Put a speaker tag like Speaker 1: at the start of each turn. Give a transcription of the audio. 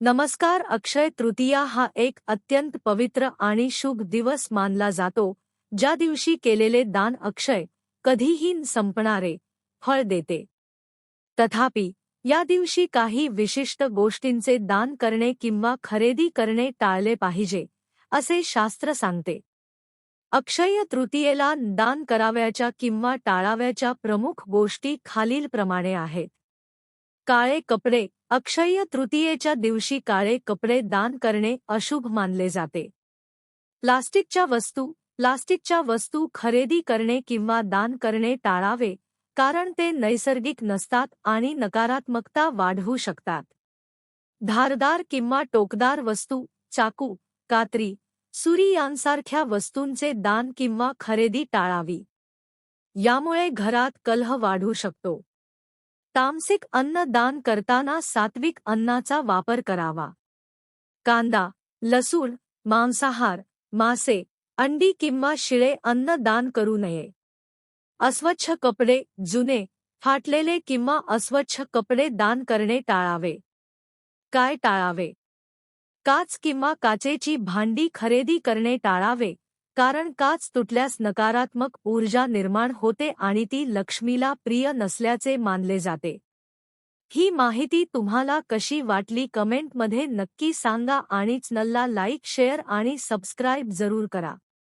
Speaker 1: नमस्कार. अक्षय तृतीया हा एक अत्यंत पवित्र आणि शुभ दिवस मानला जातो, ज्या दिवशी केलेले दान अक्षय, कधीही न संपणारे फळ देते. तथापि, या दिवशी काही विशिष्ट गोष्टींचे दान करणे किंवा खरेदी करणे टाळले पाहिजे, असे शास्त्र सांगते. अक्षय्य तृतीयेला दान करावयाच्या किंवा टाळावयाच्या प्रमुख गोष्टी खालीलप्रमाणे आहेत. काळे कपडे. अक्षय्य तृतीयेच्या दिवशी काळे कपडे दान करणे अशुभ मानले जाते. प्लास्टिकच्या वस्तू खरेदी करणे किंवा दान करणे टाळावे, कारण ते नैसर्गिक नसतात आणि नकारात्मकता वाढवू शकतात. धारदार किंवा टोकदार वस्तू, चाकू, कात्री, सुरी यांसारख्या वस्तूंचे दान किंवा खरेदी टाळावी. यामुळे घरात कलह वाढू शकतो. तामसिक अन्न दान करताना सात्विक अन्नाचा वापर करावा. कांदा, लसूण, मांसाहार, मासे, अंडी किंवा शिळे अन्न दान करू नये. अस्वच्छ कपडे, जुने, फाटलेले किंवा अस्वच्छ कपडे दान करणे टाळावे. काय टाळावे? काच किंवा काचेची भांडी खरेदी करणे टाळावे, कारण काच तुटल्यास नकारात्मक ऊर्जा निर्माण होते आणि ती लक्ष्मीला प्रिय नसल्याचे मानले जाते. ही माहिती तुम्हाला कशी वाटली कमेंटमध्ये नक्की सांगा आणि चॅनलला लाईक, शेअर आणि सबस्क्राईब जरूर करा.